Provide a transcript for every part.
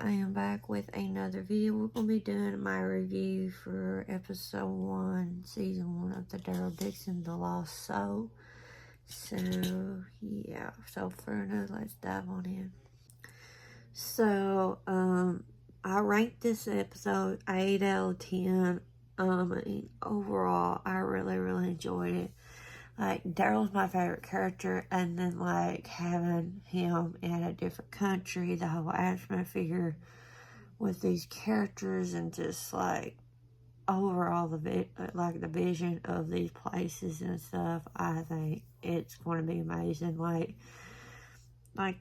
I am back with another video. We're going to be doing my review for episode 1, season 1 of the Daryl Dixon, The Lost Soul. So, yeah. So, for now, let's dive on in. So, I ranked this episode 8 out of 10. And overall, I really enjoyed it. Like, Daryl's my favorite character, and then, like, having him in a different country, the whole action figure with these characters, and just, like, overall, the vision of these places and stuff, I think it's going to be amazing. Like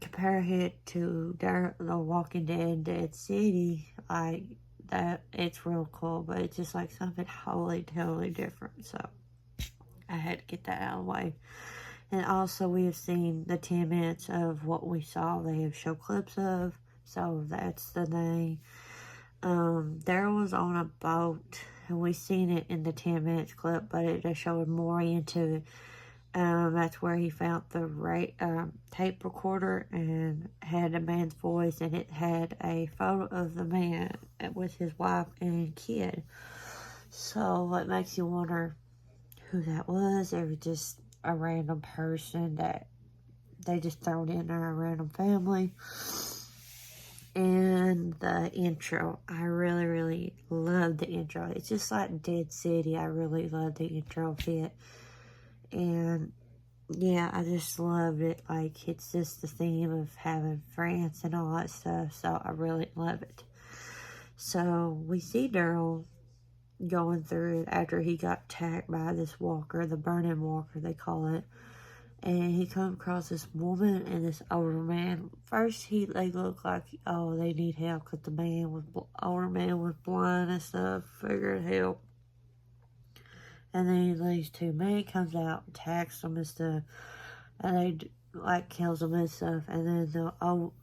compare it to The Walking Dead, Dead City, like, that, it's real cool, but it's just, like, something totally different, so I had to get that out of the way. And also, we have seen the 10 minutes of what we saw. They have show clips of, so that's the thing. Daryl was on a boat, and we seen it in the 10 minutes clip, but it just showed more into it. That's where he found the tape recorder and had a man's voice, and it had a photo of the man with his wife and kid. So it makes you wonder who that was, or just a random person that they just thrown in there, a random family. And the intro, I really love the intro. It's just like Dead City. I really love the intro of it. And yeah, I just loved it. Like, it's just the theme of having friends and all that stuff, so I really love it. So we see Daryl going through it after he got attacked by this walker, the burning walker they call it, and he comes across this woman and this older man. First, they look like, oh, they need help, because the older man was blind and stuff, figured help. And then these two men comes out, attacks them and stuff, and they like kills them and stuff. And then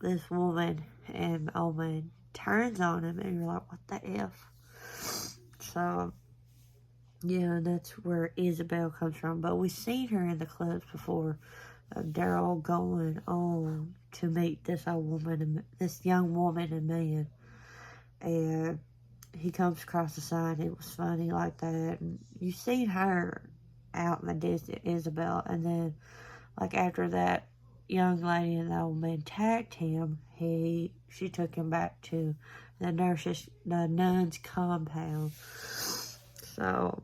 this woman and old man turns on him, and you're like, what the F? So, yeah, that's where Isabel comes from. But we've seen her in the clips before. Daryl going on to meet this young woman and man. And he comes across the sign. It was funny like that. And you've seen her out in the distance, Isabel. And then, like, after that young lady and the old man tagged him, she took him back to the nun's compound. So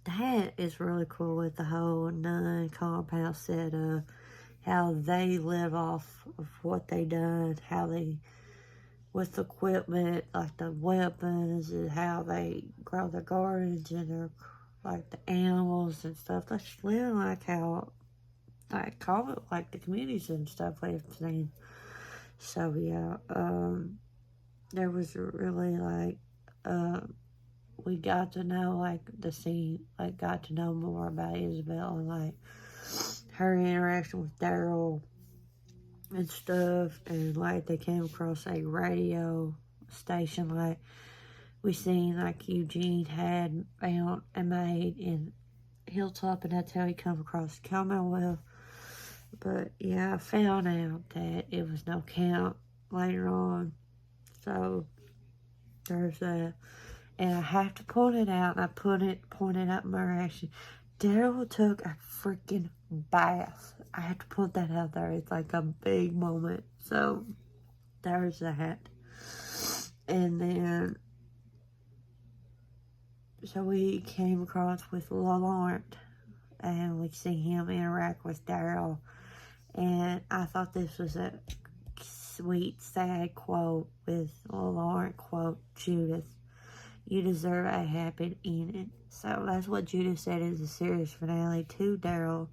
that is really cool, with the whole nun compound set up, how they live off of what they done, with equipment, like the weapons, and how they grow their gardens and their, like, the animals and stuff. That's living like how, like, like the communities and stuff we've seen. So yeah, there was really, like, we got to know, like, the scene, like, got to know more about Isabel and, like, her interaction with Daryl and stuff. And, like, they came across a radio station, like, we seen, like, Eugene had found and made in Hilltop, and that's how he come across the Commonwealth. But yeah, I found out that it was no count later on. So there's that. And I have to point it out, and I pointed out in my reaction. Daryl took a freaking bath. I have to put that out there. It's like a big moment. So there's that. And then, so we came across with Laurent, and we see him interact with Daryl. And I thought this was a sweet, sad quote with Laurent quote, Judith, you deserve a happy ending. So that's what Judith said in the series finale to Daryl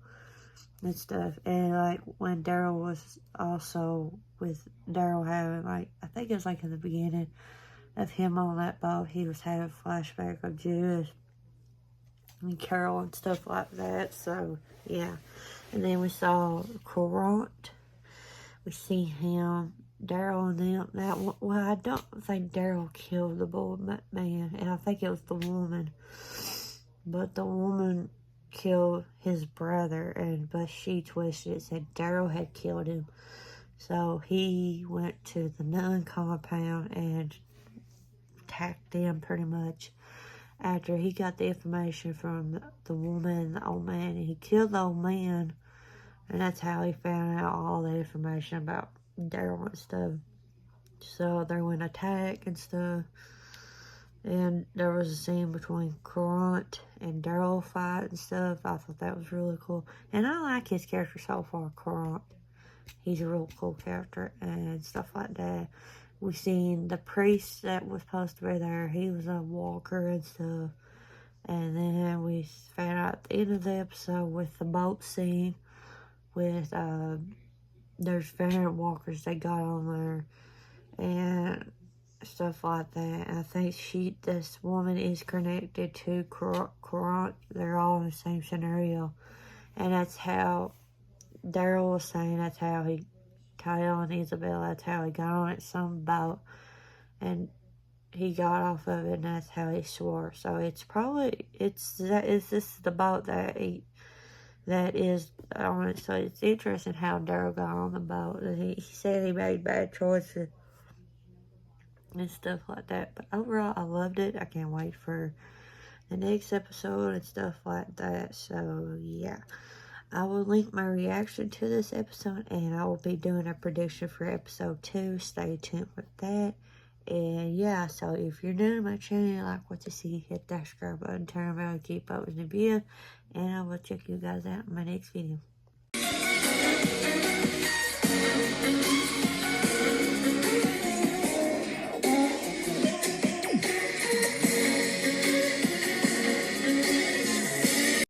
and stuff. And, like, when Daryl was also with Daryl having, like, I think it was like in the beginning of him on that boat, he was having a flashback of Judith and Carol and stuff like that. So yeah. And then we saw Courant. We see him, Daryl and them. Now, well, I don't think Daryl killed the boy man, and I think it was the woman. But the woman killed his brother, but she twisted it, said Daryl had killed him. So he went to the nun compound and attacked them pretty much after he got the information from the woman and the old man. And he killed the old man, and that's how he found out all the information about Daryl and stuff. So they went attack and stuff. And there was a scene between Courant and Daryl fight and stuff. I thought that was really cool. And I like his character so far, Courant. He's a real cool character and stuff like that. We seen the priest that was supposed to be there. He was a walker and stuff. And then we found out at the end of the episode with the boat scene with there's variant walkers that got on there and stuff like that. I think this woman is connected to Courant. They're all in the same scenario. And that's how Daryl was saying that's how he, Kyle and Isabel, that's how he got on it, some boat. And he got off of it, and that's how he swore. So it's this is the boat that is on it. So it's interesting how Daryl got on the boat. And he said he made bad choices and stuff like that. But overall, I loved it. I can't wait for the next episode and stuff like that. So yeah, I will link my reaction to this episode, and I will be doing a prediction for episode 2. Stay tuned with that. And yeah, so if you're new to my channel and you like what you see, hit that subscribe button, turn around, keep up with the video, and I will check you guys out in my next video.